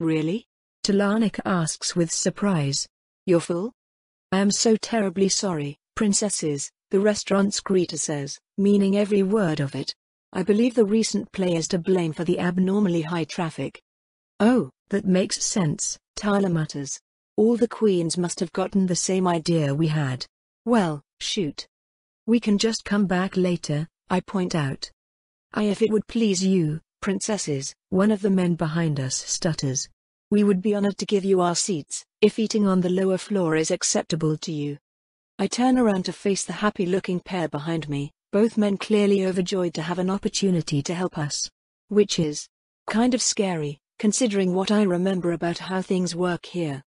Really? Talanika asks with surprise. You're full? I am so terribly sorry, princesses, the restaurant's greeter says, meaning every word of it. I believe the recent play is to blame for the abnormally high traffic. Oh, that makes sense, Tala mutters. All the queens must have gotten the same idea we had. Well, shoot. We can just come back later, I point out. If it would please you, princesses, one of the men behind us stutters. We would be honored to give you our seats, if eating on the lower floor is acceptable to you. I turn around to face the happy-looking pair behind me, both men clearly overjoyed to have an opportunity to help us. Which is kind of scary, considering what I remember about how things work here.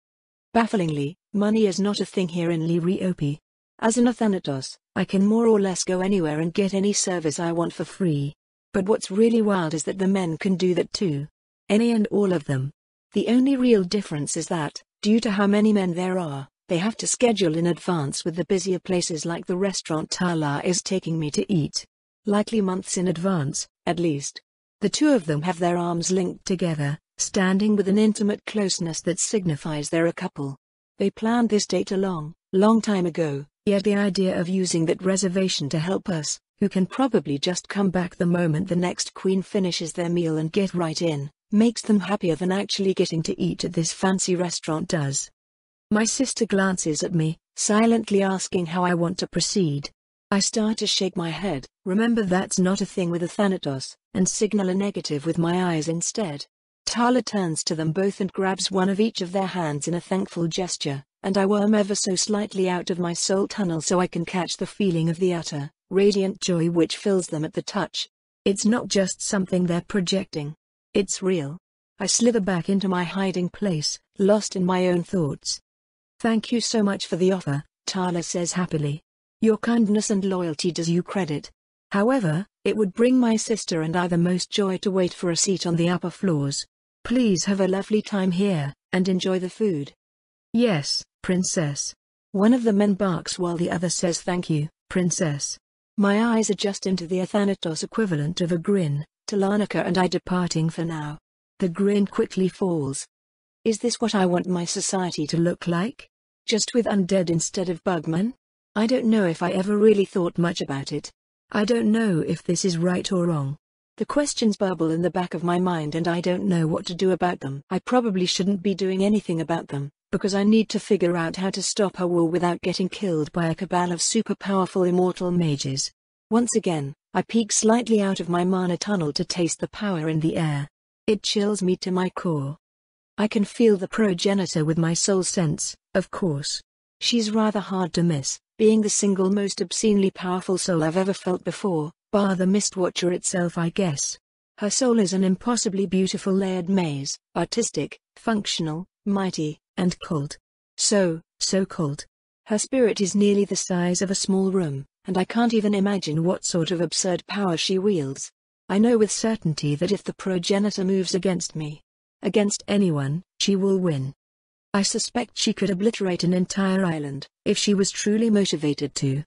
Bafflingly, money is not a thing here in Liriope. As an Athanatos, I can more or less go anywhere and get any service I want for free. But what's really wild is that the men can do that too. Any and all of them. The only real difference is that, due to how many men there are, they have to schedule in advance with the busier places like the restaurant Tala is taking me to eat. Likely months in advance, at least. The two of them have their arms linked together, standing with an intimate closeness that signifies they're a couple. They planned this date a long time ago, yet the idea of using that reservation to help us, who can probably just come back the moment the next queen finishes their meal and get right in, makes them happier than actually getting to eat at this fancy restaurant does. My sister glances at me, silently asking how I want to proceed. I start to shake my head, remember that's not a thing with Athanatos, and signal a negative with my eyes instead. Tala turns to them both and grabs one of each of their hands in a thankful gesture, and I worm ever so slightly out of my soul tunnel so I can catch the feeling of the utter, radiant joy which fills them at the touch. It's not just something they're projecting. It's real. I slither back into my hiding place, lost in my own thoughts. Thank you so much for the offer, Tala says happily. Your kindness and loyalty does you credit. However, it would bring my sister and I the most joy to wait for a seat on the upper floors. Please have a lovely time here, and enjoy the food. Yes, princess. One of the men barks while the other says thank you, princess. My eyes adjust into the Athanatos equivalent of a grin, Talanika and I departing for now. The grin quickly falls. Is this what I want my society to look like? Just with undead instead of bugmen? I don't know if I ever really thought much about it. I don't know if this is right or wrong. The questions bubble in the back of my mind and I don't know what to do about them. I probably shouldn't be doing anything about them, because I need to figure out how to stop her war without getting killed by a cabal of super powerful immortal mages. Once again, I peek slightly out of my mana tunnel to taste the power in the air. It chills me to my core. I can feel the progenitor with my soul sense, of course. She's rather hard to miss, being the single most obscenely powerful soul I've ever felt before, bar the Mistwatcher itself I guess. Her soul is an impossibly beautiful layered maze, artistic, functional, mighty, and cold. So cold. Her spirit is nearly the size of a small room, and I can't even imagine what sort of absurd power she wields. I know with certainty that if the progenitor moves against me, against anyone, she will win. I suspect she could obliterate an entire island, if she was truly motivated to.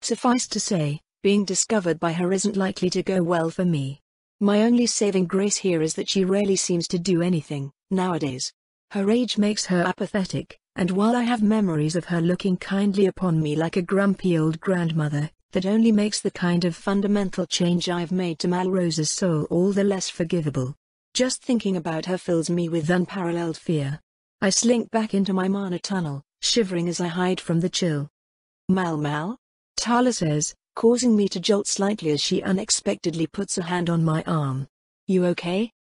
Suffice to say, being discovered by her isn't likely to go well for me. My only saving grace here is that she rarely seems to do anything, nowadays. Her age makes her apathetic, and while I have memories of her looking kindly upon me like a grumpy old grandmother, that only makes the kind of fundamental change I've made to Malrosa's soul all the less forgivable. Just thinking about her fills me with unparalleled fear. I slink back into my mana tunnel, shivering as I hide from the chill. Mal, Tala says, causing me to jolt slightly as she unexpectedly puts a hand on my arm. You okay?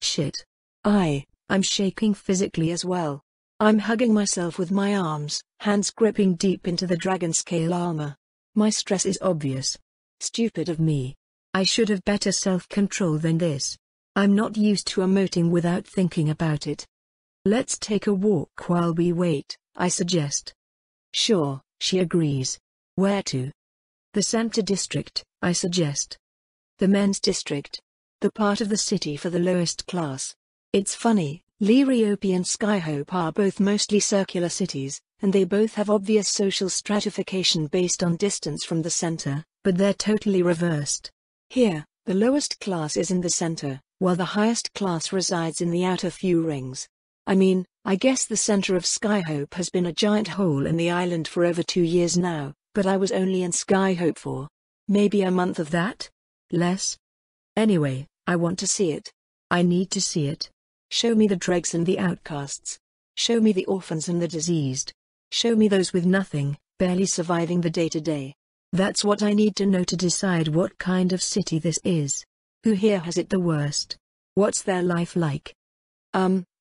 Shit. I'm shaking physically as well. I'm hugging myself with my arms, hands gripping deep into the dragon scale armor. My stress is obvious. Stupid of me. I should have better self-control than this. I'm not used to emoting without thinking about it. Let's take a walk while we wait, I suggest. Sure, she agrees. Where to? The center district, I suggest. The men's district. The part of the city for the lowest class. It's funny, Liriope and Skyhope are both mostly circular cities, and they both have obvious social stratification based on distance from the center, but they're totally reversed. Here, the lowest class is in the center, while the highest class resides in the outer few rings. I mean, I guess the center of Skyhope has been a giant hole in the island for over 2 years now, but I was only in Skyhope for maybe a month of that? Less? Anyway, I want to see it. I need to see it. Show me the dregs and the outcasts. Show me the orphans and the diseased. Show me those with nothing, barely surviving the day-to-day. That's what I need to know to decide what kind of city this is. Who here has it the worst? What's their life like?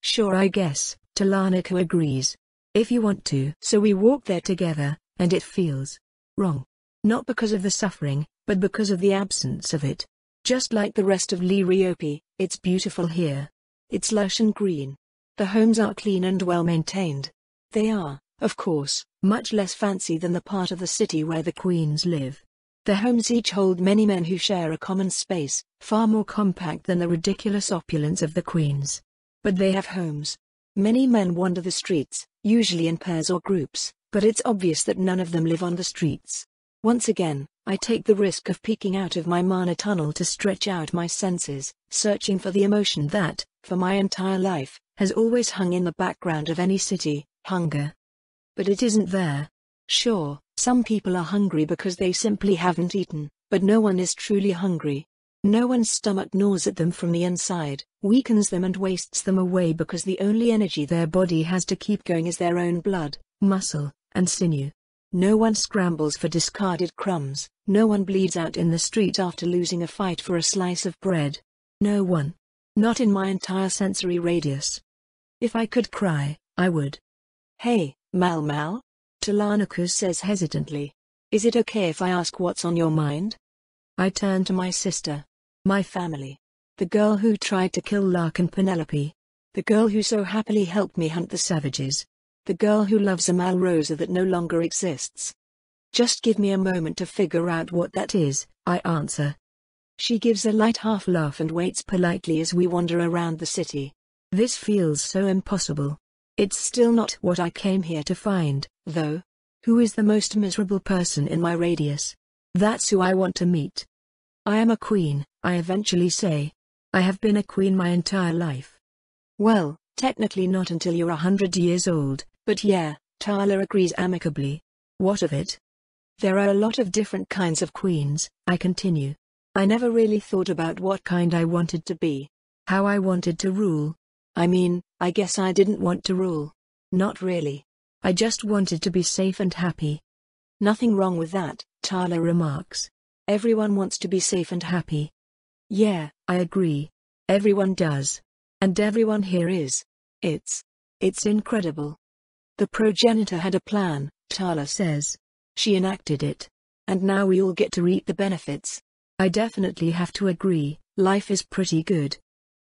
Sure, I guess, Telanica agrees. If you want to. So we walk there together, and it feels wrong. Not because of the suffering, but because of the absence of it. Just like the rest of Liriope, it's beautiful here. It's lush and green. The homes are clean and well maintained. They are, of course, much less fancy than the part of the city where the queens live. Their homes each hold many men who share a common space, far more compact than the ridiculous opulence of the queens. But they have homes. Many men wander the streets, usually in pairs or groups, but it's obvious that none of them live on the streets. Once again, I take the risk of peeking out of my mana tunnel to stretch out my senses, searching for the emotion that, for my entire life, has always hung in the background of any city: hunger. But it isn't there. Sure, some people are hungry because they simply haven't eaten, but no one is truly hungry. No one's stomach gnaws at them from the inside, weakens them and wastes them away because the only energy their body has to keep going is their own blood, muscle, and sinew. No one scrambles for discarded crumbs, no one bleeds out in the street after losing a fight for a slice of bread. No one. Not in my entire sensory radius. If I could cry, I would. Hey, Mal, Telanica says hesitantly. Is it okay if I ask what's on your mind? I turn to my sister. My family. The girl who tried to kill Lark and Penelope. The girl who so happily helped me hunt the savages. The girl who loves a Malrosa that no longer exists. Just give me a moment to figure out what that is, I answer. She gives a light half laugh and waits politely as we wander around the city. This feels so impossible. It's still not what I came here to find, though. Who is the most miserable person in my radius? That's who I want to meet. I am a queen, I eventually say. I have been a queen my entire life. Well, technically not until you're 100 years old, but yeah, Tala agrees amicably. What of it? There are a lot of different kinds of queens, I continue. I never really thought about what kind I wanted to be. How I wanted to rule. I mean, I guess I didn't want to rule. Not really. I just wanted to be safe and happy. Nothing wrong with that, Tala remarks. Everyone wants to be safe and happy. Yeah, I agree. Everyone does. And everyone here is. It's incredible. The progenitor had a plan, Tala says. She enacted it. And now we all get to reap the benefits. I definitely have to agree, life is pretty good.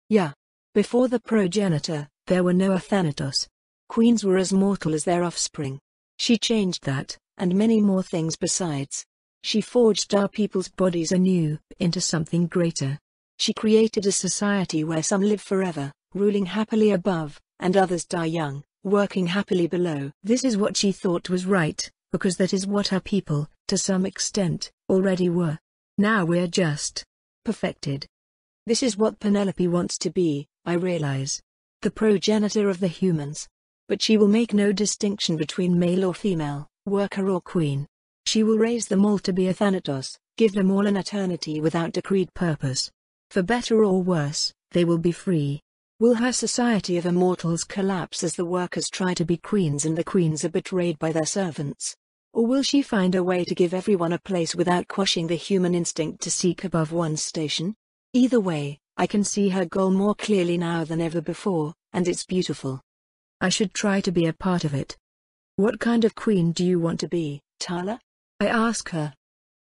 Yeah. Before the progenitor, there were no Athanatos. Queens were as mortal as their offspring. She changed that, and many more things besides. She forged our people's bodies anew, into something greater. She created a society where some live forever, ruling happily above, and others die young, working happily below. This is what she thought was right, because that is what her people, to some extent, already were. Now we're just perfected. This is what Penelope wants to be, I realize. The progenitor of the humans. But she will make no distinction between male or female, worker or queen. She will raise them all to be Athanatos, give them all an eternity without decreed purpose. For better or worse, they will be free. Will her society of immortals collapse as the workers try to be queens and the queens are betrayed by their servants? Or will she find a way to give everyone a place without quashing the human instinct to seek above one's station? Either way, I can see her goal more clearly now than ever before, and it's beautiful. I should try to be a part of it. What kind of queen do you want to be, Tala? I ask her.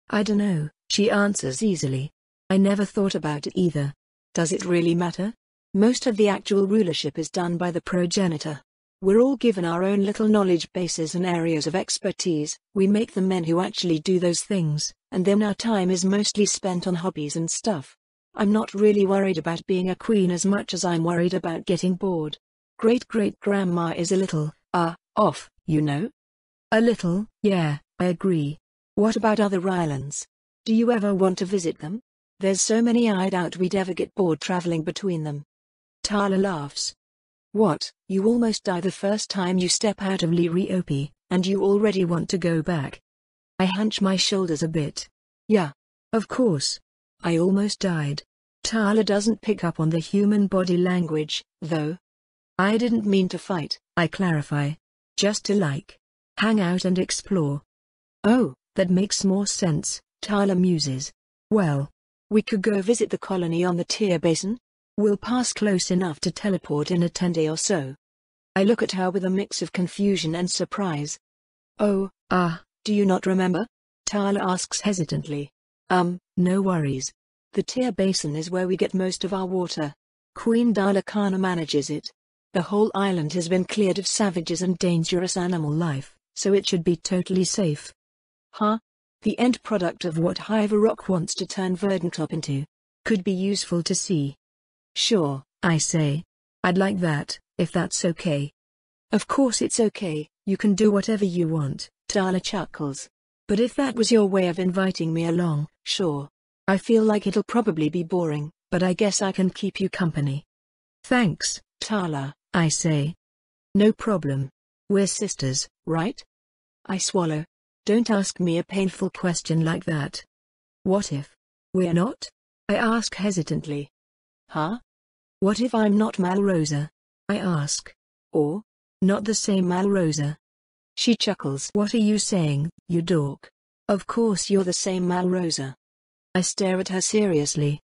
I dunno, she answers easily. I never thought about it either. Does it really matter? Most of the actual rulership is done by the progenitor. We're all given our own little knowledge bases and areas of expertise, we make the men who actually do those things, and then our time is mostly spent on hobbies and stuff. I'm not really worried about being a queen as much as I'm worried about getting bored. Great-great-grandma is a little, off, you know? A little, yeah, I agree. What about other islands? Do you ever want to visit them? There's so many I doubt we'd ever get bored traveling between them. Tala laughs. What, you almost die the first time you step out of Liriope, and you already want to go back? I hunch my shoulders a bit. Yeah. Of course. I almost died. Tala doesn't pick up on the human body language, though. I didn't mean to fight, I clarify. Just to hang out and explore. Oh, that makes more sense, Tala muses. Well, we could go visit the colony on the Tear Basin. We'll pass close enough to teleport in a 10 day or so. I look at her with a mix of confusion and surprise. Oh, do you not remember? Tala asks hesitantly. No worries. The Tear Basin is where we get most of our water. Queen Dalakana manages it. The whole island has been cleared of savages and dangerous animal life, so it should be totally safe. Huh? The end product of what Hiverrock wants to turn Verdantop into. Could be useful to see. Sure, I say. I'd like that, if that's okay. Of course it's okay, you can do whatever you want, Tala chuckles. But if that was your way of inviting me along, sure. I feel like it'll probably be boring, but I guess I can keep you company. Thanks, Tala, I say. No problem. We're sisters, right? I swallow. Don't ask me a painful question like that. What if we're not? I ask hesitantly. Huh? What if I'm not Malrosa? I ask. Or, not the same Malrosa? She chuckles. What are you saying, you dork? Of course you're the same Malrosa. I stare at her seriously.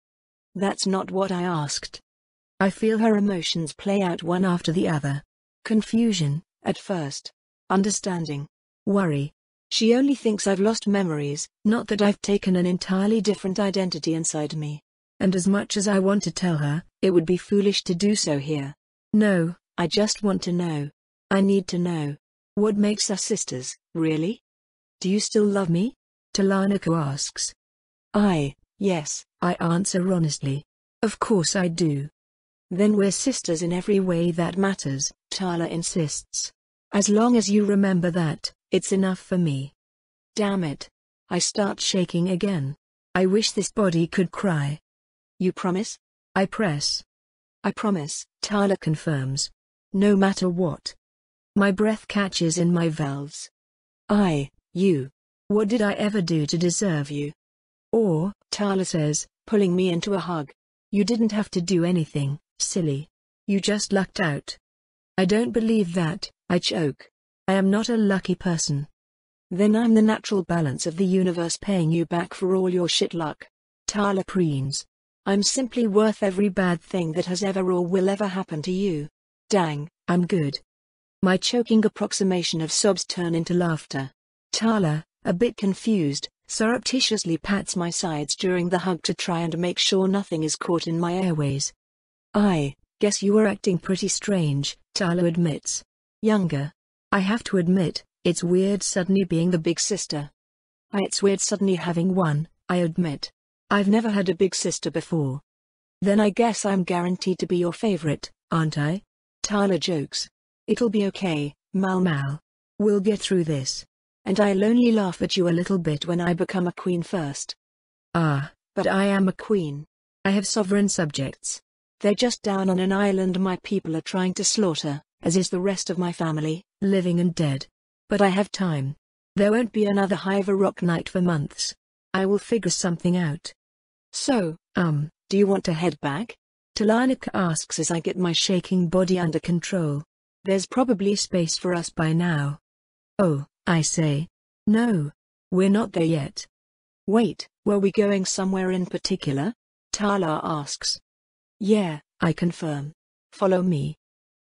That's not what I asked. I feel her emotions play out one after the other. Confusion, at first. Understanding. Worry. She only thinks I've lost memories, not that I've taken an entirely different identity inside me. And as much as I want to tell her, it would be foolish to do so here. No, I just want to know. I need to know. What makes us sisters, really? Do you still love me? Talanako asks. Yes, I answer honestly. Of course I do. Then we're sisters in every way that matters, Tala insists. As long as you remember that, it's enough for me. Damn it. I start shaking again. I wish this body could cry. You promise? I press. I promise, Tala confirms. No matter what. My breath catches in my valves. You. What did I ever do to deserve you? Or, Tala says, pulling me into a hug. You didn't have to do anything, silly. You just lucked out. I don't believe that, I choke. I am not a lucky person. Then I'm the natural balance of the universe paying you back for all your shit luck. Tala preens. I'm simply worth every bad thing that has ever or will ever happen to you. Dang, I'm good. My choking approximation of sobs turn into laughter. Tala, a bit confused, surreptitiously pats my sides during the hug to try and make sure nothing is caught in my airways. I guess you were acting pretty strange, Tala admits. Younger. I have to admit, it's weird suddenly being the big sister. It's weird suddenly having one, I admit. I've never had a big sister before. Then I guess I'm guaranteed to be your favorite, aren't I? Tala jokes. It'll be okay, Mal. We'll get through this. And I'll only laugh at you a little bit when I become a queen first. But I am a queen. I have sovereign subjects. They're just down on an island my people are trying to slaughter, as is the rest of my family, living and dead. But I have time. There won't be another Hiverrock night for months. I will figure something out. So, do you want to head back? Talanika asks as I get my shaking body under control. There's probably space for us by now. Oh, I say. No. We're not there yet. Wait, were we going somewhere in particular? Tala asks. Yeah, I confirm. Follow me.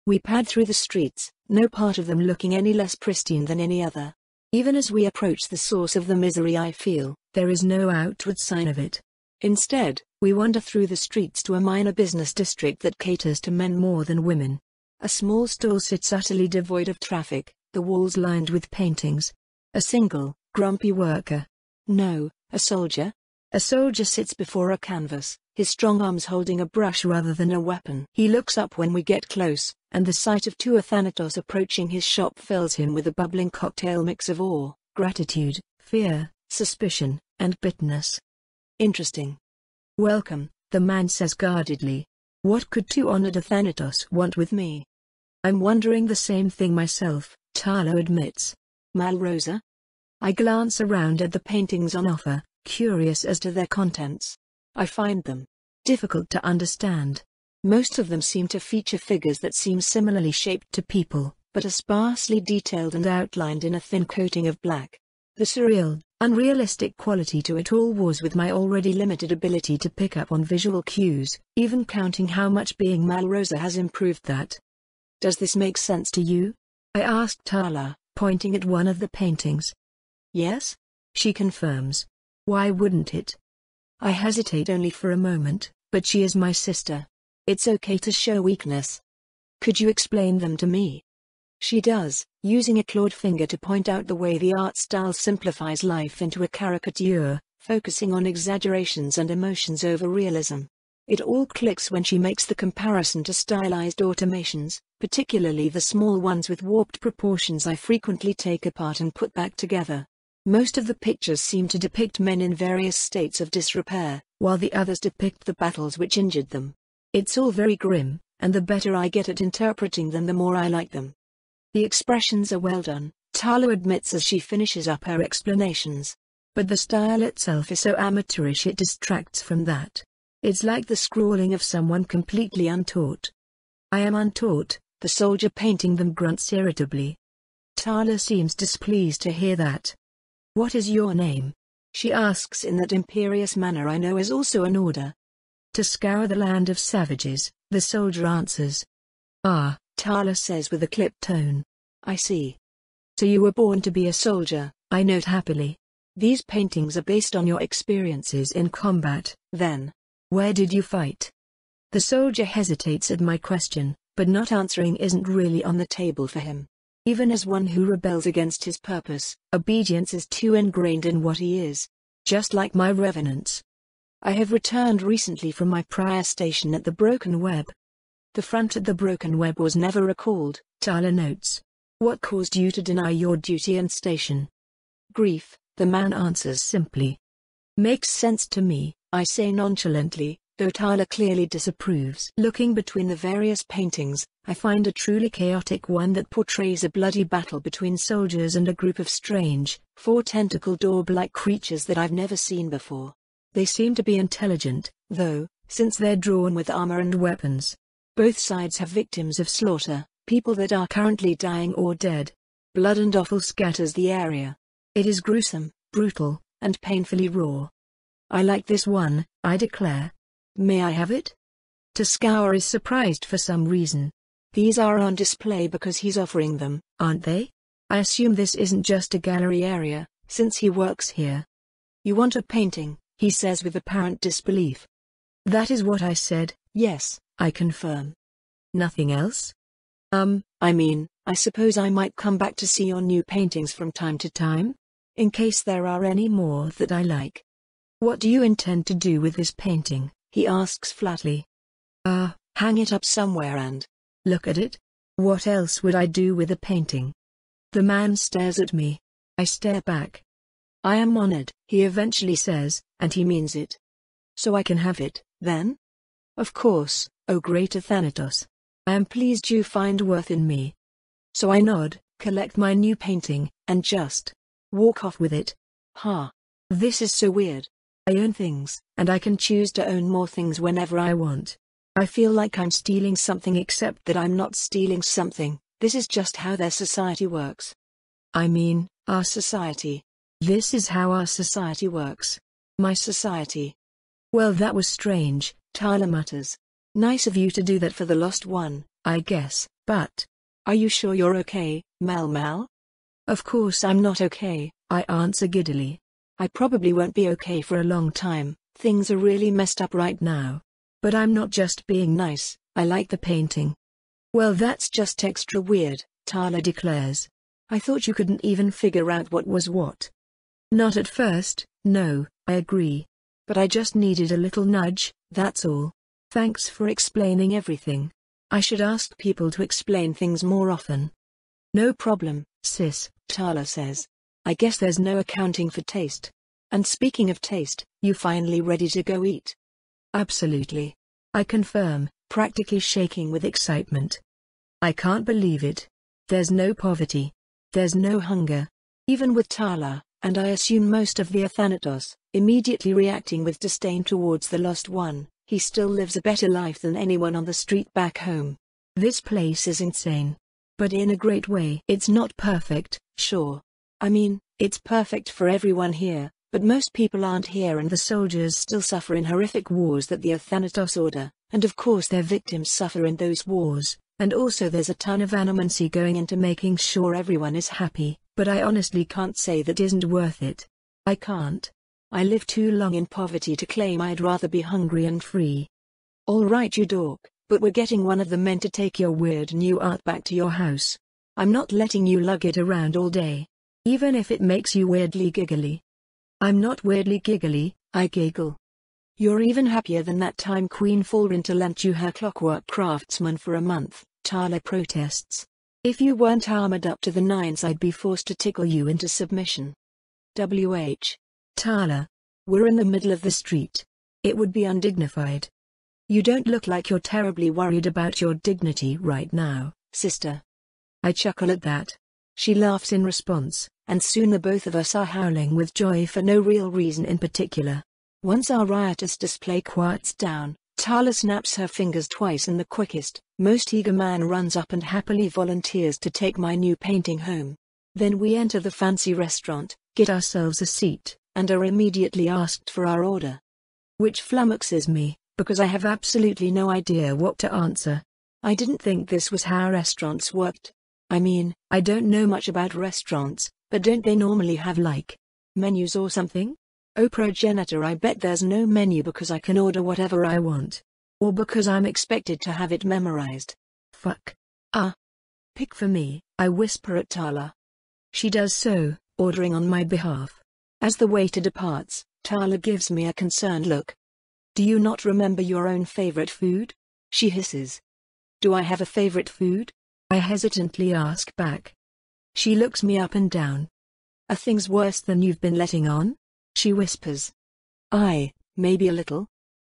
We pad through the streets, no part of them looking any less pristine than any other. Even as we approach the source of the misery I feel, there is no outward sign of it. Instead, we wander through the streets to a minor business district that caters to men more than women. A small stall sits utterly devoid of traffic, the walls lined with paintings. A single, grumpy worker. No, a soldier. A soldier sits before a canvas, his strong arms holding a brush rather than a weapon. He looks up when we get close, and the sight of two Athanatos approaching his shop fills him with a bubbling cocktail mix of awe, gratitude, fear, suspicion, and bitterness. Interesting. Welcome, the man says guardedly. What could too honored a Thanatos want with me? I'm wondering the same thing myself, Tala admits. Malrosa? I glance around at the paintings on offer, curious as to their contents. I find them difficult to understand. Most of them seem to feature figures that seem similarly shaped to people, but are sparsely detailed and outlined in a thin coating of black. The surreal, unrealistic quality to it all wars with my already limited ability to pick up on visual cues, even counting how much being Malrosa has improved that. Does this make sense to you? I asked Tala, pointing at one of the paintings. Yes? She confirms. Why wouldn't it? I hesitate only for a moment, but she is my sister. It's okay to show weakness. Could you explain them to me? She does, using a clawed finger to point out the way the art style simplifies life into a caricature, focusing on exaggerations and emotions over realism. It all clicks when she makes the comparison to stylized automations, particularly the small ones with warped proportions I frequently take apart and put back together. Most of the pictures seem to depict men in various states of disrepair, while the others depict the battles which injured them. It's all very grim, and the better I get at interpreting them the more I like them. The expressions are well done, Tala admits as she finishes up her explanations. But the style itself is so amateurish it distracts from that. It's like the scrawling of someone completely untaught. I am untaught, the soldier painting them grunts irritably. Tala seems displeased to hear that. What is your name? She asks in that imperious manner I know is also an order. To scour the land of savages, the soldier answers. Ah, Tala says with a clipped tone. I see. So you were born to be a soldier, I note happily. These paintings are based on your experiences in combat, then. Where did you fight? The soldier hesitates at my question, but not answering isn't really on the table for him. Even as one who rebels against his purpose, obedience is too ingrained in what he is. Just like my revenants. I have returned recently from my prior station at the Broken Web. The front at the Broken Web was never recalled, Tala notes. What caused you to deny your duty and station? Grief, the man answers simply. Makes sense to me, I say nonchalantly, though Tala clearly disapproves. Looking between the various paintings, I find a truly chaotic one that portrays a bloody battle between soldiers and a group of strange, four-tentacled orb-like creatures that I've never seen before. They seem to be intelligent, though, since they're drawn with armor and weapons. Both sides have victims of slaughter, people that are currently dying or dead. Blood and offal scatters the area. It is gruesome, brutal, and painfully raw. I like this one, I declare. May I have it? Toscawa is surprised for some reason. These are on display because he's offering them, aren't they? I assume this isn't just a gallery area, since he works here. You want a painting, he says with apparent disbelief. That is what I said, yes, I confirm. Nothing else? I suppose I might come back to see your new paintings from time to time? In case there are any more that I like. What do you intend to do with this painting? He asks flatly. Hang it up somewhere and look at it? What else would I do with a painting? The man stares at me. I stare back. I am honored, he eventually says, and he means it. So I can have it, then? Of course, O great Thanatos. I am pleased you find worth in me. So I nod, collect my new painting, and just walk off with it. Ha! This is so weird. I own things, and I can choose to own more things whenever I want. I feel like I'm stealing something except that I'm not stealing something, this is just how their society works. I mean, our society. This is how our society works. My society. Well, that was strange, Tala mutters. Nice of you to do that for the lost one, I guess, but are you sure you're okay, Mal? Of course I'm not okay, I answer giddily. I probably won't be okay for a long time, things are really messed up right now. But I'm not just being nice, I like the painting. Well, that's just extra weird, Tala declares. I thought you couldn't even figure out what was what. Not at first, no, I agree. But I just needed a little nudge, that's all. Thanks for explaining everything. I should ask people to explain things more often. No problem, sis, Tala says. I guess there's no accounting for taste. And speaking of taste, you finally ready to go eat? Absolutely. I confirm, practically shaking with excitement. I can't believe it. There's no poverty. There's no hunger. Even with Tala, and I assume most of the Athanatos, immediately reacting with disdain towards the lost one, he still lives a better life than anyone on the street back home. This place is insane. But in a great way. It's not perfect, sure. I mean, it's perfect for everyone here, but most people aren't here and the soldiers still suffer in horrific wars that the Athanatos order, and of course their victims suffer in those wars, and also there's a ton of animancy going into making sure everyone is happy, but I honestly can't say that isn't worth it. I can't. I lived too long in poverty to claim I'd rather be hungry and free. All right you dork, but we're getting one of the men to take your weird new art back to your house. I'm not letting you lug it around all day. Even if it makes you weirdly giggly. I'm not weirdly giggly, I giggle. You're even happier than that time Queen Falrinta lent you her clockwork craftsman for a month, Tala protests. If you weren't armored up to the nines I'd be forced to tickle you into submission. Tala. We're in the middle of the street. It would be undignified. You don't look like you're terribly worried about your dignity right now, sister. I chuckle at that. She laughs in response, and soon the both of us are howling with joy for no real reason in particular. Once our riotous display quiets down, Tala snaps her fingers twice and the quickest, most eager man runs up and happily volunteers to take my new painting home. Then we enter the fancy restaurant, get ourselves a seat, and are immediately asked for our order. Which flummoxes me, because I have absolutely no idea what to answer. I didn't think this was how restaurants worked. I mean, I don't know much about restaurants, but don't they normally have menus or something? Oh progenitor, I bet there's no menu because I can order whatever I want. Or because I'm expected to have it memorized. Fuck. Pick for me, I whisper at Tala. She does so, ordering on my behalf. As the waiter departs, Tala gives me a concerned look. Do you not remember your own favorite food? She hisses. Do I have a favorite food? I hesitantly ask back. She looks me up and down. Are things worse than you've been letting on? She whispers. Maybe a little.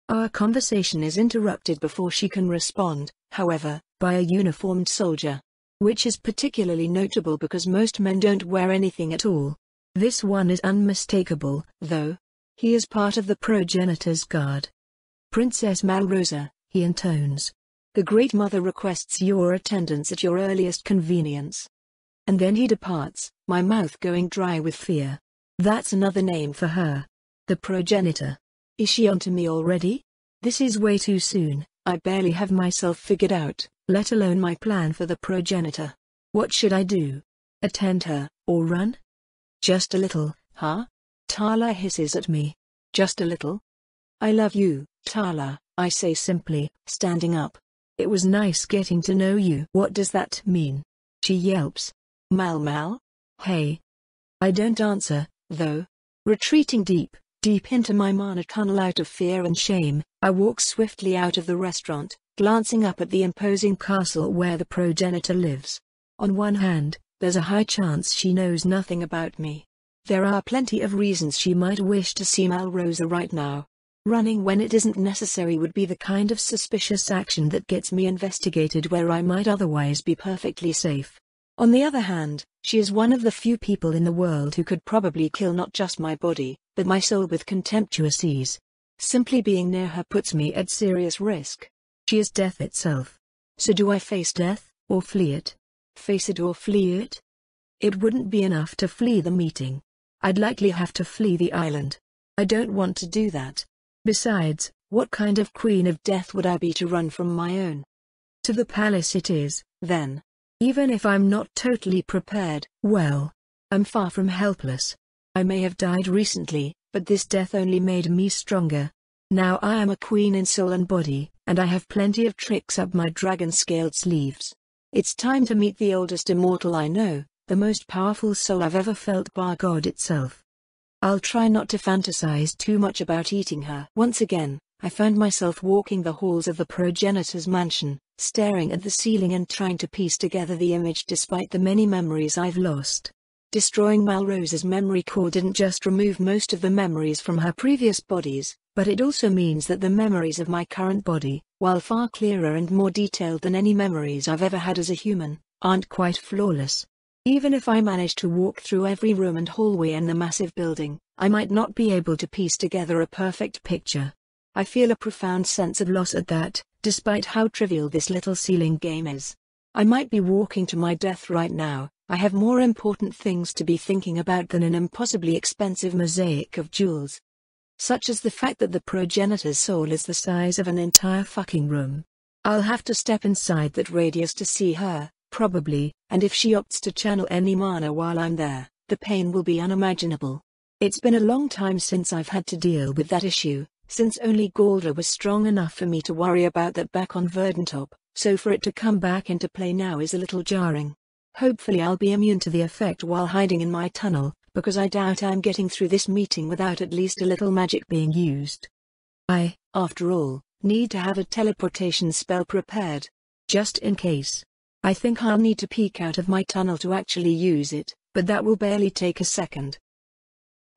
Our conversation is interrupted before she can respond, however, by a uniformed soldier. Which is particularly notable because most men don't wear anything at all. This one is unmistakable, though. He is part of the progenitor's guard. Princess Malrosa, he intones. The Great Mother requests your attendance at your earliest convenience. And then he departs, my mouth going dry with fear. That's another name for her. The progenitor. Is she onto me already? This is way too soon. I barely have myself figured out, let alone my plan for the progenitor. What should I do? Attend her, or run? Just a little, huh? Tala hisses at me. Just a little? I love you, Tala, I say simply, standing up. It was nice getting to know you. What does that mean? She yelps. Mal? Hey. I don't answer, though. Retreating deep into my mana tunnel out of fear and shame, I walk swiftly out of the restaurant, glancing up at the imposing castle where the progenitor lives. On one hand, there's a high chance she knows nothing about me. There are plenty of reasons she might wish to see Malrosa right now. Running when it isn't necessary would be the kind of suspicious action that gets me investigated where I might otherwise be perfectly safe. On the other hand, she is one of the few people in the world who could probably kill not just my body, but my soul with contemptuous ease. Simply being near her puts me at serious risk. She is death itself. So do I face death, or flee it? Face it or flee it? It wouldn't be enough to flee the meeting. I'd likely have to flee the island. I don't want to do that. Besides, what kind of queen of death would I be to run from my own? To the palace it is, then. Even if I'm not totally prepared, well, I'm far from helpless. I may have died recently, but this death only made me stronger. Now I am a queen in soul and body, and I have plenty of tricks up my dragon-scaled sleeves. It's time to meet the oldest immortal I know, the most powerful soul I've ever felt bar God itself. I'll try not to fantasize too much about eating her. Once again, I found myself walking the halls of the progenitor's mansion, staring at the ceiling and trying to piece together the image despite the many memories I've lost. Destroying Malrosa's memory core didn't just remove most of the memories from her previous bodies, but it also means that the memories of my current body, while far clearer and more detailed than any memories I've ever had as a human, aren't quite flawless. Even if I manage to walk through every room and hallway in the massive building, I might not be able to piece together a perfect picture. I feel a profound sense of loss at that, despite how trivial this little ceiling game is. I might be walking to my death right now. I have more important things to be thinking about than an impossibly expensive mosaic of jewels. Such as the fact that the progenitor's soul is the size of an entire fucking room. I'll have to step inside that radius to see her, probably, and if she opts to channel any mana while I'm there, the pain will be unimaginable. It's been a long time since I've had to deal with that issue, since only Galdra was strong enough for me to worry about that back on Verdantop, so for it to come back into play now is a little jarring. Hopefully I'll be immune to the effect while hiding in my tunnel, because I doubt I'm getting through this meeting without at least a little magic being used. I, after all, need to have a teleportation spell prepared. Just in case. I think I'll need to peek out of my tunnel to actually use it, but that will barely take a second.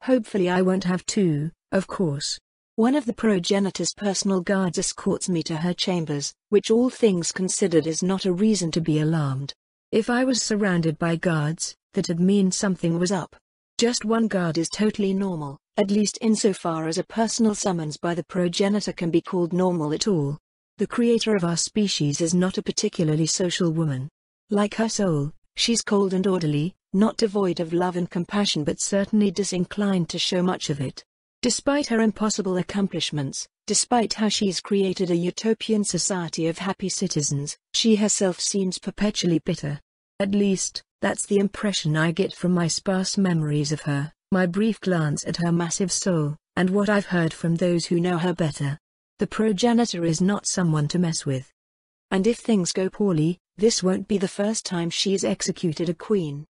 Hopefully I won't have to, of course. One of the progenitor's personal guards escorts me to her chambers, which all things considered is not a reason to be alarmed. If I was surrounded by guards, that'd mean something was up. Just one guard is totally normal, at least insofar as a personal summons by the progenitor can be called normal at all. The creator of our species is not a particularly social woman. Like her soul, she's cold and orderly, not devoid of love and compassion but certainly disinclined to show much of it. Despite her impossible accomplishments, despite how she's created a utopian society of happy citizens, she herself seems perpetually bitter. At least, that's the impression I get from my sparse memories of her, my brief glance at her massive soul, and what I've heard from those who know her better. The progenitor is not someone to mess with. And if things go poorly, this won't be the first time she's executed a queen.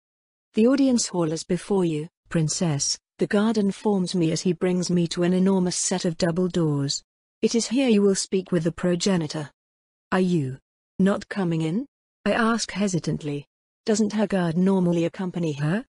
The audience hall is before you, princess, the guard informs me as he brings me to an enormous set of double doors. It is here you will speak with the progenitor. Are you not coming in? I ask hesitantly. Doesn't her guard normally accompany her?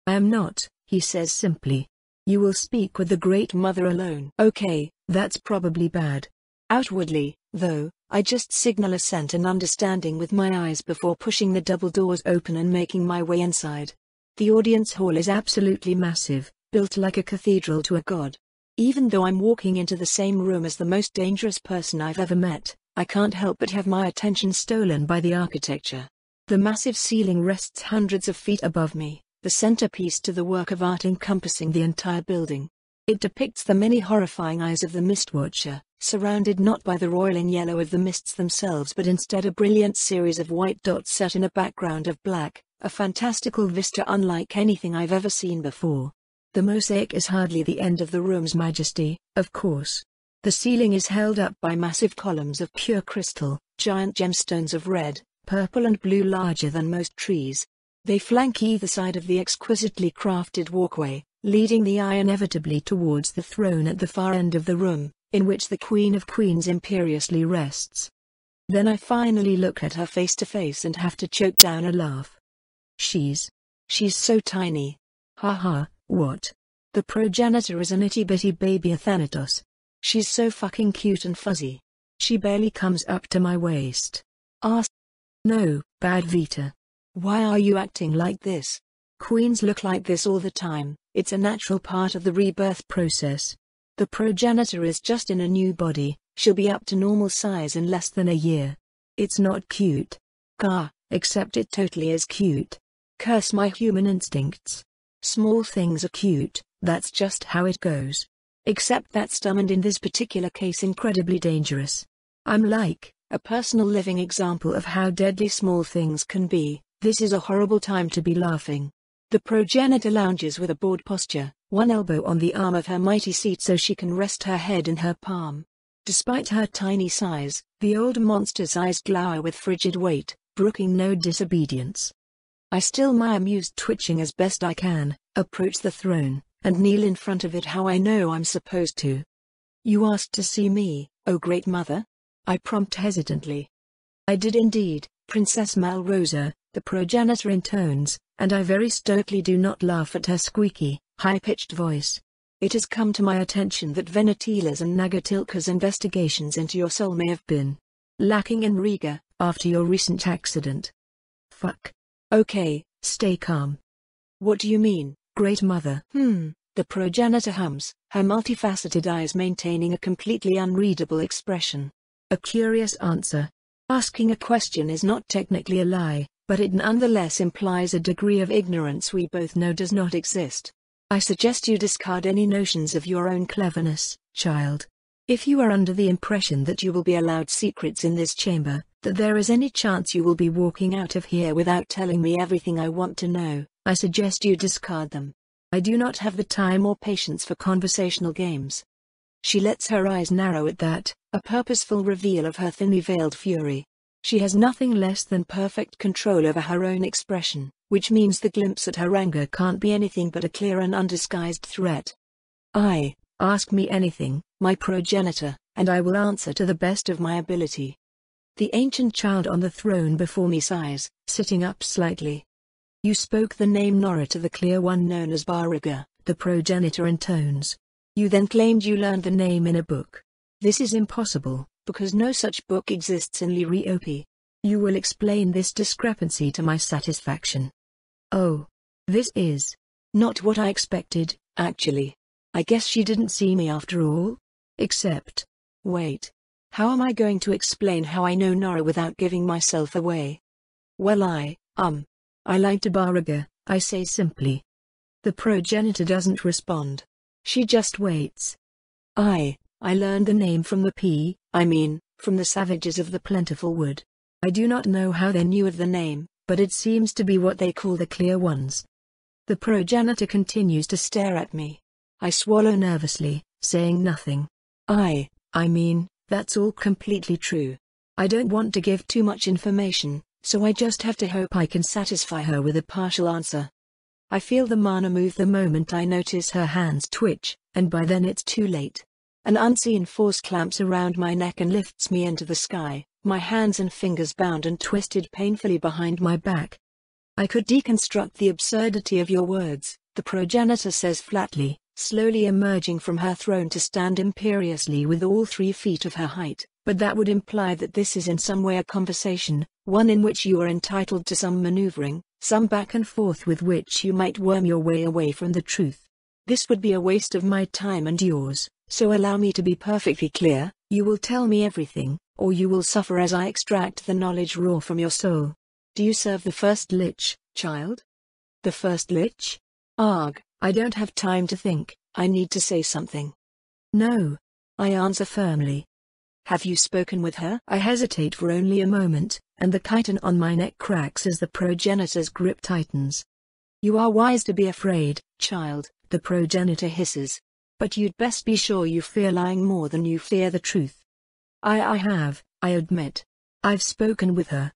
I am not, he says simply. You will speak with the Great Mother alone. Okay, that's probably bad. Outwardly, though, I just signal assent and understanding with my eyes before pushing the double doors open and making my way inside. The audience hall is absolutely massive, built like a cathedral to a god. Even though I'm walking into the same room as the most dangerous person I've ever met, I can't help but have my attention stolen by the architecture. The massive ceiling rests hundreds of feet above me, the centerpiece to the work of art encompassing the entire building. It depicts the many horrifying eyes of the Mistwatcher, surrounded not by the roiling yellow of the mists themselves but instead a brilliant series of white dots set in a background of black, a fantastical vista unlike anything I've ever seen before. The mosaic is hardly the end of the room's majesty, of course. The ceiling is held up by massive columns of pure crystal, giant gemstones of red, purple and blue larger than most trees. They flank either side of the exquisitely crafted walkway, leading the eye inevitably towards the throne at the far end of the room, in which the Queen of Queens imperiously rests. Then I finally look at her face to face and have to choke down a laugh. She's so tiny. Ha ha. What? The progenitor is an itty-bitty baby Athanatos. She's so fucking cute and fuzzy. She barely comes up to my waist. No, bad Vita. Why are you acting like this? Queens look like this all the time, it's a natural part of the rebirth process. The progenitor is just in a new body, she'll be up to normal size in less than a year. It's not cute. Gah, except it totally is cute. Curse my human instincts. Small things are cute, that's just how it goes. Except that's dumb and in this particular case incredibly dangerous. I'm like a personal living example of how deadly small things can be. This is a horrible time to be laughing. The progenitor lounges with a bored posture, one elbow on the arm of her mighty seat so she can rest her head in her palm. Despite her tiny size, the old monster's eyes glower with frigid weight, brooking no disobedience. I still my amused twitching as best I can, approach the throne, and kneel in front of it how I know I'm supposed to. You asked to see me, O Great Mother? I prompt hesitantly. I did indeed, Princess Malrosa, the progenitor intones, and I very stoically do not laugh at her squeaky, high-pitched voice. It has come to my attention that Venetila's and Nagatilka's investigations into your soul may have been lacking in rigor after your recent accident. Fuck. Okay, stay calm. What do you mean, Great Mother? The progenitor hums, her multifaceted eyes maintaining a completely unreadable expression. A curious answer. Asking a question is not technically a lie, but it nonetheless implies a degree of ignorance we both know does not exist. I suggest you discard any notions of your own cleverness, child. If you are under the impression that you will be allowed secrets in this chamber, that there is any chance you will be walking out of here without telling me everything I want to know, I suggest you discard them. I do not have the time or patience for conversational games. She lets her eyes narrow at that, a purposeful reveal of her thinly veiled fury. She has nothing less than perfect control over her own expression, which means the glimpse at her anger can't be anything but a clear and undisguised threat. Ask me anything, my progenitor, and I will answer to the best of my ability. The ancient child on the throne before me sighs, sitting up slightly. You spoke the name Nora to the clear one known as Bariga, the progenitor intones. You then claimed you learned the name in a book. This is impossible, because no such book exists in Liriope. You will explain this discrepancy to my satisfaction. Oh. This is not what I expected, actually. I guess she didn't see me after all? Except. Wait. How am I going to explain how I know Nora without giving myself away? Well I lied to Bariga, I say simply. The progenitor doesn't respond. She just waits. I learned the name from from the savages of the plentiful wood. I do not know how they knew of the name, but it seems to be what they call the clear ones. The progenitor continues to stare at me. I swallow nervously, saying nothing. That's all completely true. I don't want to give too much information, so I just have to hope I can satisfy her with a partial answer. I feel the mana move the moment I notice her hands twitch, and by then it's too late. An unseen force clamps around my neck and lifts me into the sky, my hands and fingers bound and twisted painfully behind my back. I could deconstruct the absurdity of your words, the progenitor says flatly, slowly emerging from her throne to stand imperiously with all 3 feet of her height, but that would imply that this is in some way a conversation, one in which you are entitled to some maneuvering, some back and forth with which you might worm your way away from the truth. This would be a waste of my time and yours, so allow me to be perfectly clear, you will tell me everything, or you will suffer as I extract the knowledge raw from your soul. Do you serve the first lich, child? The first lich? Arg, I don't have time to think, I need to say something. No. I answer firmly. Have you spoken with her? I hesitate for only a moment, and the chitin on my neck cracks as the progenitor's grip tightens. You are wise to be afraid, child, the progenitor hisses. But you'd best be sure you fear lying more than you fear the truth. I admit. I've spoken with her.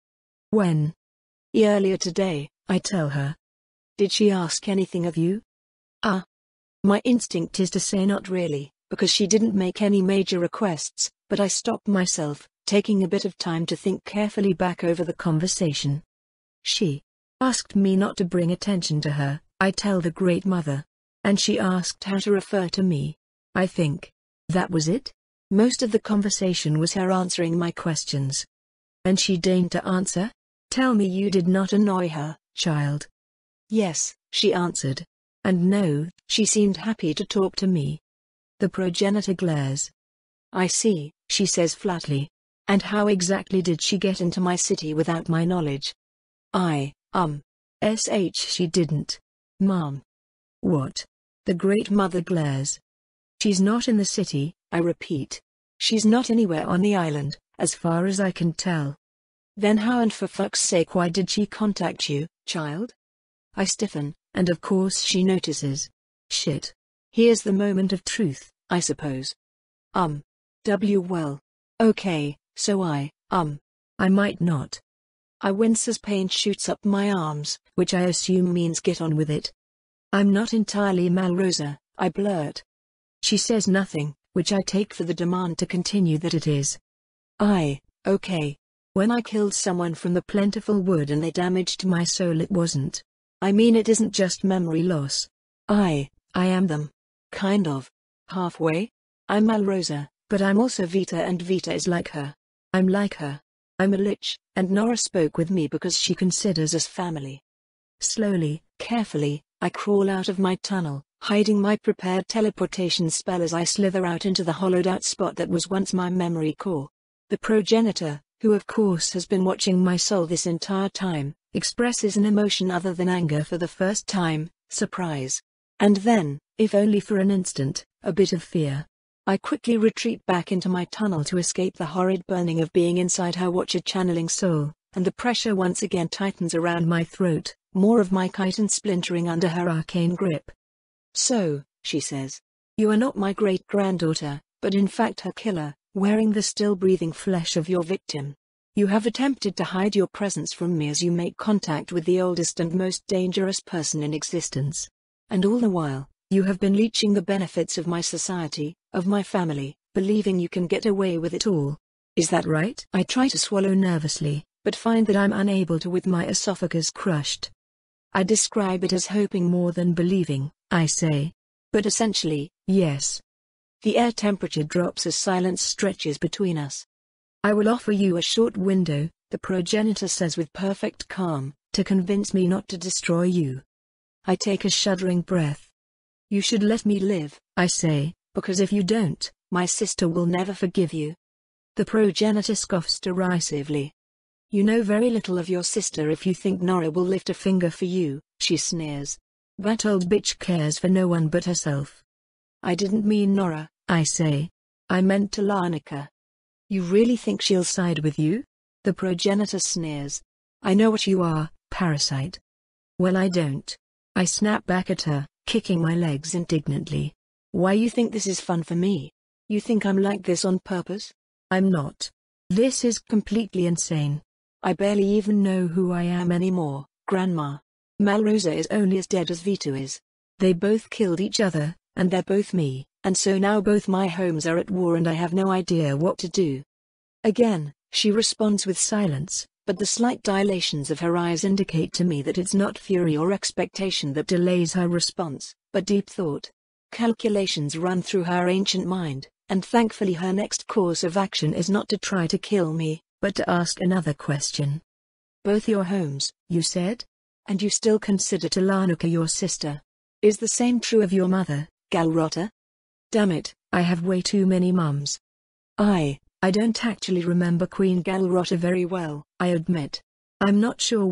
When? Earlier today, I tell her. Did she ask anything of you? My instinct is to say not really, because she didn't make any major requests, but I stop myself, taking a bit of time to think carefully back over the conversation. She asked me not to bring attention to her, I tell the Great Mother. And she asked how to refer to me. I think. That was it? Most of the conversation was her answering my questions. And she deigned to answer? Tell me you did not annoy her, child. Yes, she answered. And no, she seemed happy to talk to me. The progenitor glares. I see, she says flatly. And how exactly did she get into my city without my knowledge? She didn't. Mom. What? The Great Mother glares. She's not in the city, I repeat. She's not anywhere on the island, as far as I can tell. Then how and for fuck's sake why did she contact you, child? I stiffen, and of course she notices. Shit. Here's the moment of truth, I suppose. Well. Okay, so I might not. I wince as pain shoots up my arms, which I assume means get on with it. I'm not entirely Malrosa, I blurt. She says nothing, which I take for the demand to continue that it is. Okay. When I killed someone from the plentiful wood and they damaged my soul, it wasn't I mean, it isn't just memory loss. I am them. Kind of. Halfway. I'm Malrosa, but I'm also Vita, and Vita is like her. I'm like her. I'm a lich, and Nora spoke with me because she considers us family. Slowly, carefully, I crawl out of my tunnel, hiding my prepared teleportation spell as I slither out into the hollowed-out spot that was once my memory core. The progenitor, who of course has been watching my soul this entire time, expresses an emotion other than anger for the first time, surprise. And then, if only for an instant, a bit of fear. I quickly retreat back into my tunnel to escape the horrid burning of being inside her Watcher channeling soul, and the pressure once again tightens around my throat, more of my chitin splintering under her arcane grip. So, she says, you are not my great-granddaughter, but in fact her killer, wearing the still-breathing flesh of your victim. You have attempted to hide your presence from me as you make contact with the oldest and most dangerous person in existence. And all the while, you have been leeching the benefits of my society, of my family, believing you can get away with it all. Is that right? I try to swallow nervously, but find that I'm unable to with my esophagus crushed. I describe it as hoping more than believing, I say. But essentially, yes. The air temperature drops as silence stretches between us. I will offer you a short window, the progenitor says with perfect calm, to convince me not to destroy you. I take a shuddering breath. You should let me live, I say, because if you don't, my sister will never forgive you. The progenitor scoffs derisively. You know very little of your sister if you think Nora will lift a finger for you, she sneers. That old bitch cares for no one but herself. I didn't mean Nora, I say. I meant Telanica. You really think she'll side with you? The progenitor sneers. I know what you are, parasite. Well, I don't. I snap back at her, kicking my legs indignantly. Why you think this is fun for me? You think I'm like this on purpose? I'm not. This is completely insane. I barely even know who I am anymore, Grandma. Malrosa is only as dead as Vito is. They both killed each other, and they're both me, and so now both my homes are at war and I have no idea what to do. Again, she responds with silence, but the slight dilations of her eyes indicate to me that it's not fury or expectation that delays her response, but deep thought. Calculations run through her ancient mind, and thankfully her next course of action is not to try to kill me, but to ask another question. Both your homes, you said? And you still consider Telanica your sister? Is the same true of your mother, Galrota? Damn it, I have way too many mums. I don't actually remember Queen Galrota very well, I admit. I'm not sure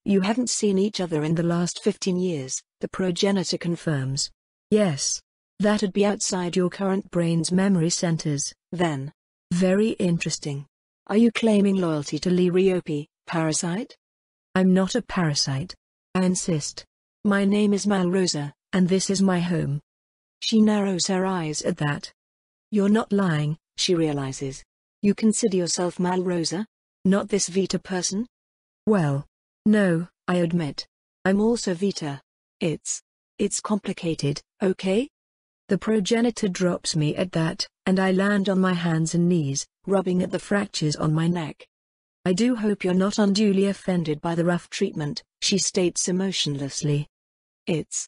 You haven't seen each other in the last 15 years, the progenitor confirms. Yes. That'd be outside your current brain's memory centers, then. Very interesting. Are you claiming loyalty to Liriope, parasite? I'm not a parasite. I insist. My name is Malrosa, and this is my home. She narrows her eyes at that. You're not lying, she realizes. You consider yourself Malrosa? Not this Vita person? Well, no, I admit. I'm also Vita. It's complicated, okay? The progenitor drops me at that, and I land on my hands and knees, rubbing at the fractures on my neck. I do hope you're not unduly offended by the rough treatment, she states emotionlessly. It's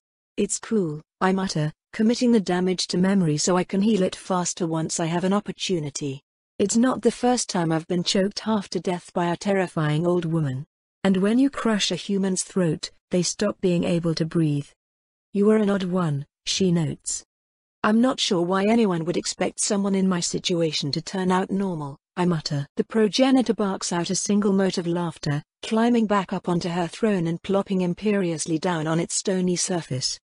cool, I mutter, committing the damage to memory so I can heal it faster once I have an opportunity. It's not the first time I've been choked half to death by a terrifying old woman. And when you crush a human's throat, they stop being able to breathe. You are an odd one, she notes. I'm not sure why anyone would expect someone in my situation to turn out normal, I mutter. The progenitor barks out a single note of laughter, climbing back up onto her throne and plopping imperiously down on its stony surface.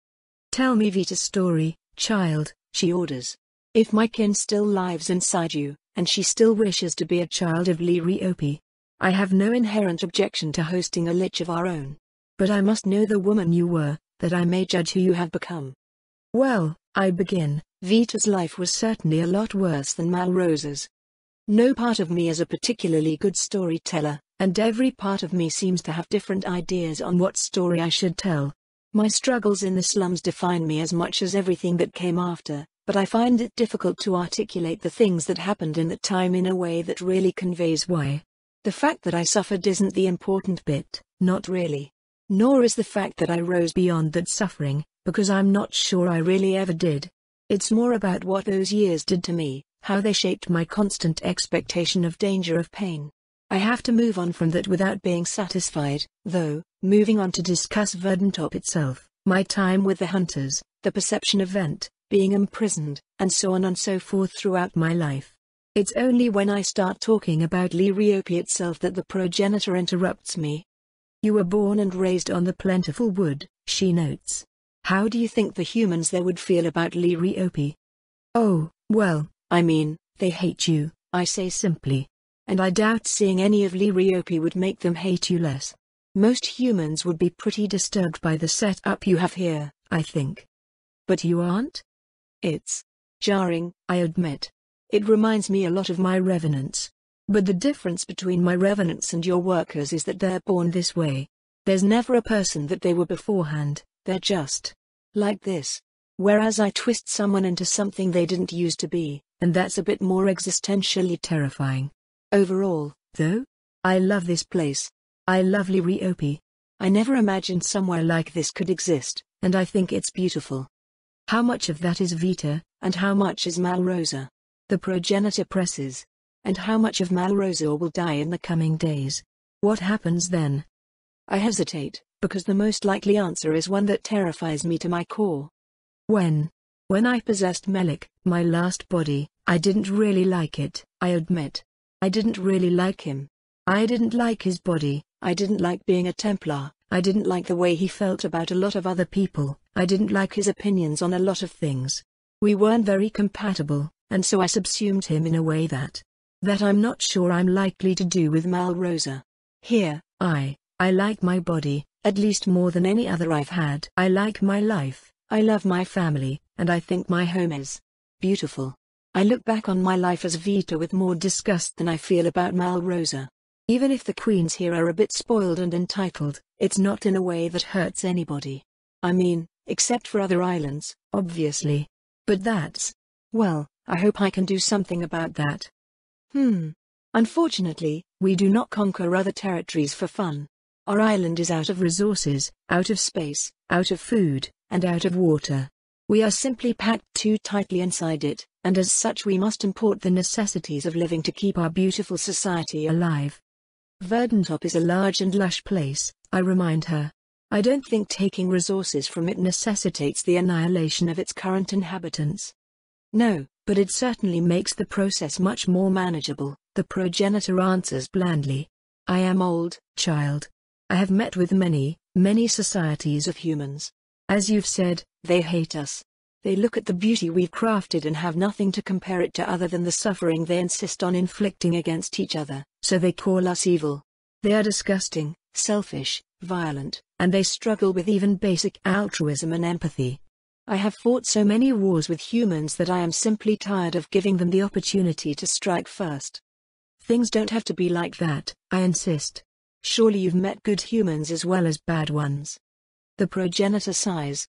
Tell me Vita's story, child, she orders. If my kin still lives inside you, and she still wishes to be a child of Liriope, I have no inherent objection to hosting a lich of our own. But I must know the woman you were, that I may judge who you have become. Well, I begin, Vita's life was certainly a lot worse than Malrosa's. No part of me is a particularly good storyteller, and every part of me seems to have different ideas on what story I should tell. My struggles in the slums define me as much as everything that came after, but I find it difficult to articulate the things that happened in that time in a way that really conveys why. The fact that I suffered isn't the important bit, not really. Nor is the fact that I rose beyond that suffering, because I'm not sure I really ever did. It's more about what those years did to me, how they shaped my constant expectation of danger, of pain. I have to move on from that without being satisfied, though, moving on to discuss Verdantop itself, my time with the hunters, the perception event, being imprisoned, and so on and so forth throughout my life. It's only when I start talking about Liriope itself that the progenitor interrupts me. You were born and raised on the plentiful wood, she notes. How do you think the humans there would feel about Liriope? Oh, well, I mean, they hate you, I say simply. And I doubt seeing any of Liriope would make them hate you less. Most humans would be pretty disturbed by the setup you have here, I think. But you aren't? It's jarring, I admit. It reminds me a lot of my revenants. But the difference between my revenants and your workers is that they're born this way. There's never a person that they were beforehand, they're just like this. Whereas I twist someone into something they didn't used to be, and that's a bit more existentially terrifying. Overall, though, I love this place. I love Liriope. I never imagined somewhere like this could exist, and I think it's beautiful. How much of that is Vita, and how much is Malrosa? The progenitor presses. And how much of Malrosa will die in the coming days? What happens then? I hesitate, because the most likely answer is one that terrifies me to my core. When I possessed Melik, my last body, I didn't really like it, I admit. I didn't really like him. I didn't like his body, I didn't like being a Templar, I didn't like the way he felt about a lot of other people, I didn't like his opinions on a lot of things. We weren't very compatible, and so I subsumed him in a way that I'm not sure I'm likely to do with Malrosa. Here, I like my body, at least more than any other I've had. I like my life, I love my family, and I think my home is beautiful. I look back on my life as Vita with more disgust than I feel about Malrosa. Even if the queens here are a bit spoiled and entitled, it's not in a way that hurts anybody. I mean, except for other islands, obviously. But well, I hope I can do something about that. Unfortunately, we do not conquer other territories for fun. Our island is out of resources, out of space, out of food, and out of water. We are simply packed too tightly inside it, and as such we must import the necessities of living to keep our beautiful society alive. Verdantop is a large and lush place, I remind her. I don't think taking resources from it necessitates the annihilation of its current inhabitants. No, but it certainly makes the process much more manageable, the progenitor answers blandly. I am old, child. I have met with many societies of humans. As you've said, they hate us. They look at the beauty we've crafted and have nothing to compare it to other than the suffering they insist on inflicting against each other, so they call us evil. They are disgusting, selfish, violent, and they struggle with even basic altruism and empathy. I have fought so many wars with humans that I am simply tired of giving them the opportunity to strike first. Things don't have to be like that, I insist. Surely you've met good humans as well as bad ones. The progenitor sighs.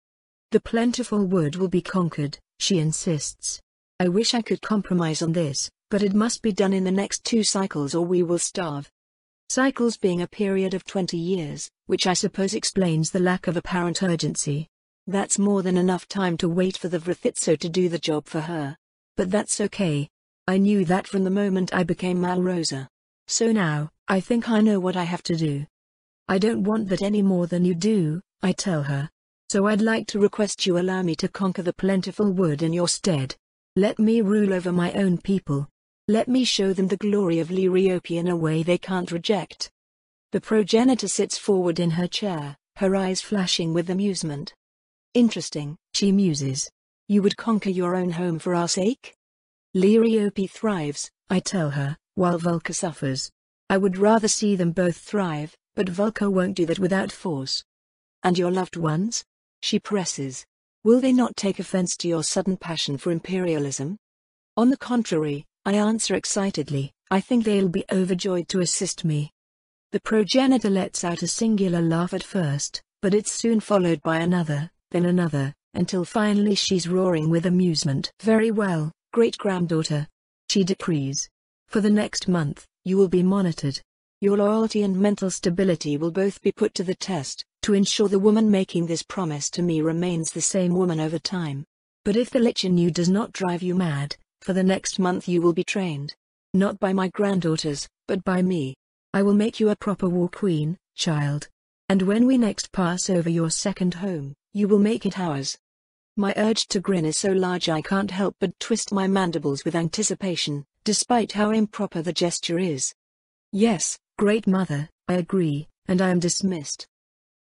The plentiful wood will be conquered, she insists. I wish I could compromise on this, but it must be done in the next 2 cycles or we will starve. Cycles being a period of 20 years, which I suppose explains the lack of apparent urgency. That's more than enough time to wait for the Vrithitso to do the job for her. But that's okay. I knew that from the moment I became Malrosa. So now, I think I know what I have to do. I don't want that any more than you do, I tell her. So I'd like to request you allow me to conquer the plentiful wood in your stead. Let me rule over my own people. Let me show them the glory of Liriope in a way they can't reject. The progenitor sits forward in her chair, her eyes flashing with amusement. Interesting, she muses. You would conquer your own home for our sake? Liriope thrives, I tell her, while Vulca suffers. I would rather see them both thrive, but Vulca won't do that without force. And your loved ones? She presses. Will they not take offense to your sudden passion for imperialism? On the contrary, I answer excitedly, I think they'll be overjoyed to assist me. The progenitor lets out a singular laugh at first, but it's soon followed by another, then another, until finally she's roaring with amusement. Very well, great-granddaughter. She decrees. For the next month, you will be monitored. Your loyalty and mental stability will both be put to the test, to ensure the woman making this promise to me remains the same woman over time. But if the lich in you does not drive you mad, for the next month you will be trained. Not by my granddaughters, but by me. I will make you a proper war queen, child. And when we next pass over your second home, you will make it ours. My urge to grin is so large I can't help but twist my mandibles with anticipation, despite how improper the gesture is. Yes, great mother, I agree, and I am dismissed.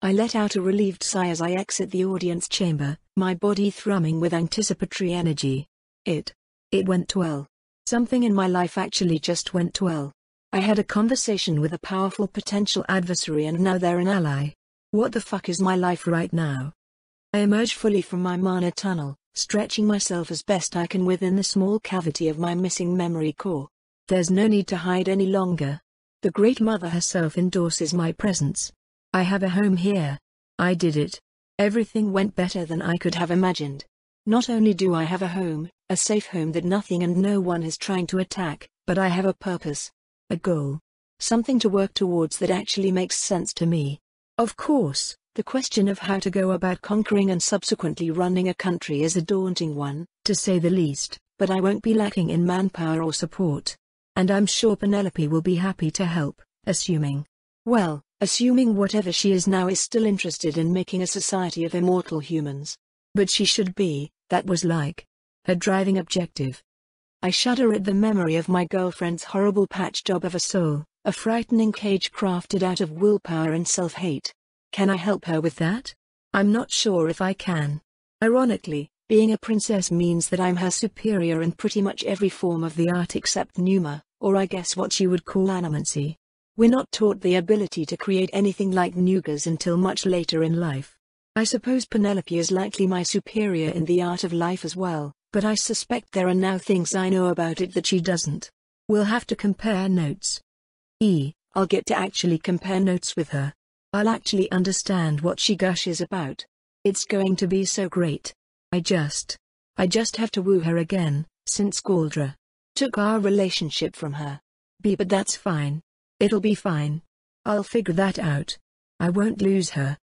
I let out a relieved sigh as I exit the audience chamber, my body thrumming with anticipatory energy. It went well. Something in my life actually just went well. I had a conversation with a powerful potential adversary and now they're an ally. What the fuck is my life right now? I emerge fully from my mana tunnel, stretching myself as best I can within the small cavity of my missing memory core. There's no need to hide any longer. The Great Mother herself endorses my presence. I have a home here. I did it. Everything went better than I could have imagined. Not only do I have a home, a safe home that nothing and no one is trying to attack, but I have a purpose. A goal. Something to work towards that actually makes sense to me. Of course, the question of how to go about conquering and subsequently running a country is a daunting one, to say the least, but I won't be lacking in manpower or support. And I'm sure Penelope will be happy to help, assuming whatever she is now is still interested in making a society of immortal humans. But she should be, that was like her driving objective. I shudder at the memory of my girlfriend's horrible patch job of a soul, a frightening cage crafted out of willpower and self-hate. Can I help her with that? I'm not sure if I can. Ironically, being a princess means that I'm her superior in pretty much every form of the art except Numa, or I guess what you would call animancy. We're not taught the ability to create anything like Nugas until much later in life. I suppose Penelope is likely my superior in the art of life as well, but I suspect there are now things I know about it that she doesn't. We'll have to compare notes. I'll get to actually compare notes with her. I'll actually understand what she gushes about. It's going to be so great. I just have to woo her again, since Galdra took our relationship from her. But that's fine. It'll be fine. I'll figure that out. I won't lose her.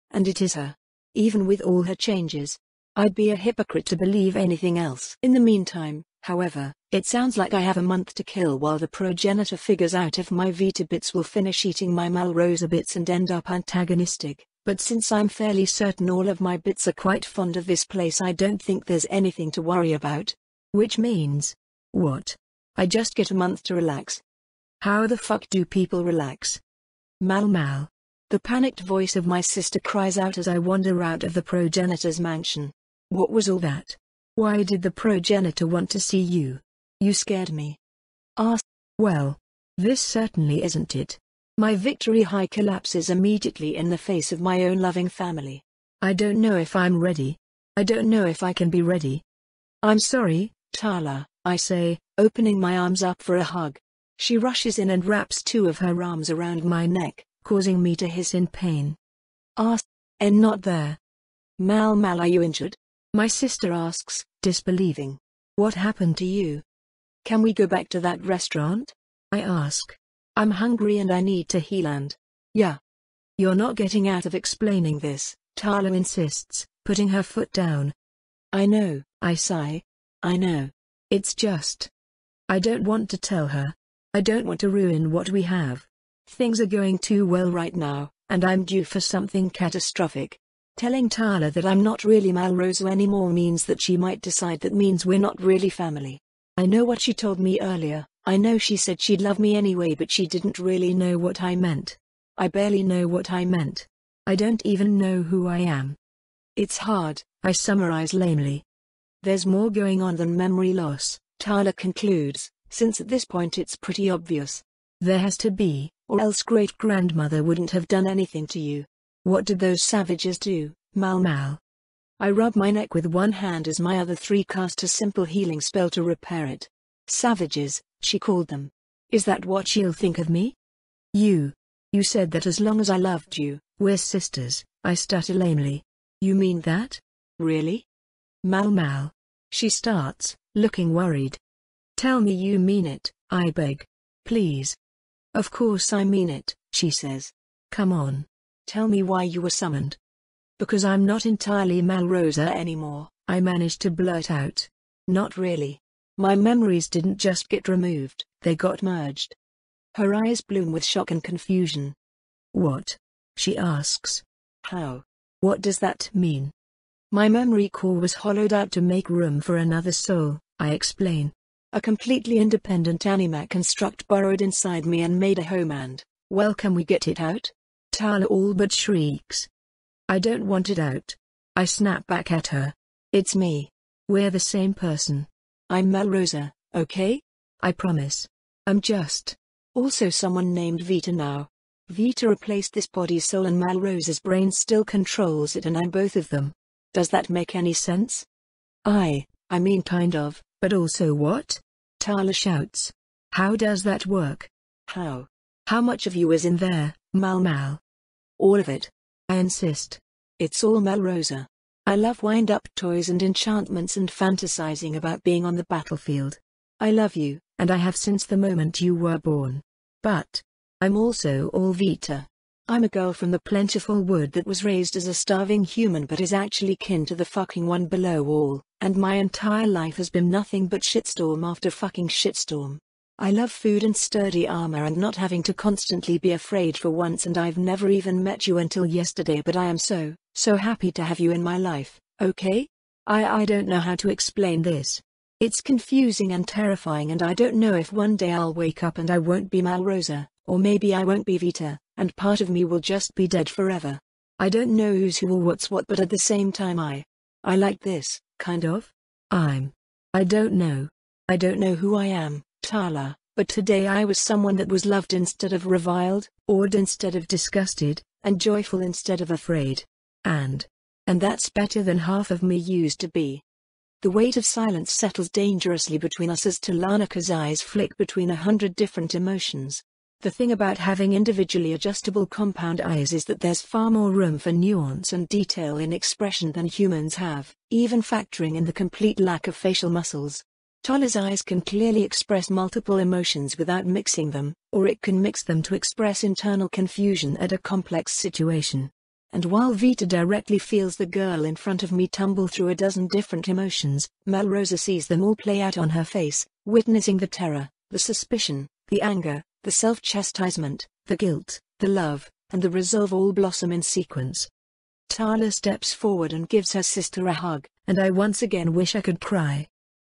And it is her. Even with all her changes. I'd be a hypocrite to believe anything else. In the meantime, however, it sounds like I have a month to kill while the progenitor figures out if my Vita bits will finish eating my Malrosa bits and end up antagonistic, but since I'm fairly certain all of my bits are quite fond of this place I don't think there's anything to worry about. Which means, what? I just get a month to relax. How the fuck do people relax? Mal. The panicked voice of my sister cries out as I wander out of the progenitor's mansion. What was all that? Why did the progenitor want to see you? You scared me. Well, this certainly isn't it. My victory high collapses immediately in the face of my own loving family. I don't know if I'm ready. I don't know if I can be ready. I'm sorry, Tala, I say, opening my arms up for a hug. She rushes in and wraps two of her arms around my neck, causing me to hiss in pain. And not there. Mal, are you injured? My sister asks, disbelieving. What happened to you? Can we go back to that restaurant? I ask. I'm hungry and I need to heal and... Yeah. You're not getting out of explaining this, Tala insists, putting her foot down. I know, I sigh. I know. It's just... I don't want to tell her. I don't want to ruin what we have. Things are going too well right now, and I'm due for something catastrophic. Telling Tala that I'm not really Malrosa anymore means that she might decide that means we're not really family. I know what she told me earlier. I know she said she'd love me anyway, but she didn't really know what I meant. I barely know what I meant. I don't even know who I am. It's hard, I summarize lamely. There's more going on than memory loss, Tala concludes, since at this point it's pretty obvious. There has to be, or else great-grandmother wouldn't have done anything to you. What did those savages do, Mal? I rub my neck with one hand as my other three cast a simple healing spell to repair it. Savages, she called them. Is that what she'll think of me? You said that as long as I loved you, we're sisters, I stutter lamely. You mean that? Really? Mal. She starts, looking worried. Tell me you mean it, I beg. Please. Of course I mean it, she says. Come on. Tell me why you were summoned. Because I'm not entirely Malrosa anymore, I managed to blurt out. Not really. My memories didn't just get removed, they got merged. Her eyes bloom with shock and confusion. What? She asks. How? What does that mean? My memory core was hollowed out to make room for another soul, I explain. A completely independent animate construct burrowed inside me and made a home and, well, can we get it out? Tala all but shrieks. I don't want it out. I snap back at her. It's me. We're the same person. I'm Malrosa, okay? I promise. I'm just. Also someone named Vita now. Vita replaced this body's soul and Malrosa's brain still controls it and I'm both of them. Does that make any sense? I mean kind of, but also what? Tala shouts. How does that work? How? How much of you is in there, Mal? All of it. I insist. It's all Malrosa. I love wind-up toys and enchantments and fantasizing about being on the battlefield. I love you, and I have since the moment you were born. But I'm also all Vita. I'm a girl from the plentiful wood that was raised as a starving human but is actually kin to the fucking one below all, and my entire life has been nothing but shitstorm after fucking shitstorm. I love food and sturdy armor and not having to constantly be afraid for once, and I've never even met you until yesterday, but I am so happy to have you in my life, okay? I don't know how to explain this. It's confusing and terrifying, and I don't know if one day I'll wake up and I won't be Malrosa, or maybe I won't be Vita, and part of me will just be dead forever. I don't know who's who or what's what, but at the same time I like this, kind of. I don't know. I don't know who I am, Tala, but today I was someone that was loved instead of reviled, awed instead of disgusted, and joyful instead of afraid. And that's better than half of me used to be. The weight of silence settles dangerously between us as Talanika's eyes flick between 100 different emotions. The thing about having individually adjustable compound eyes is that there's far more room for nuance and detail in expression than humans have, even factoring in the complete lack of facial muscles. Tala's eyes can clearly express multiple emotions without mixing them, or it can mix them to express internal confusion at a complex situation. And while Vita directly feels the girl in front of me tumble through a dozen different emotions, Malrosa sees them all play out on her face, witnessing the terror, the suspicion, the anger, the self-chastisement, the guilt, the love, and the resolve all blossom in sequence. Tala steps forward and gives her sister a hug, and I once again wish I could cry.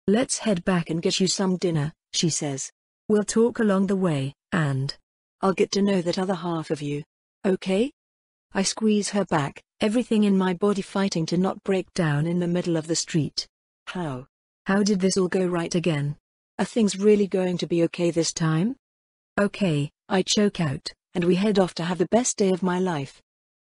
Let's head back and get you some dinner, she says. We'll talk along the way, and I'll get to know that other half of you. Okay? I squeeze her back, everything in my body fighting to not break down in the middle of the street. How did this all go right again? Are things really going to be okay this time? Okay, I choke out, and we head off to have the best day of my life.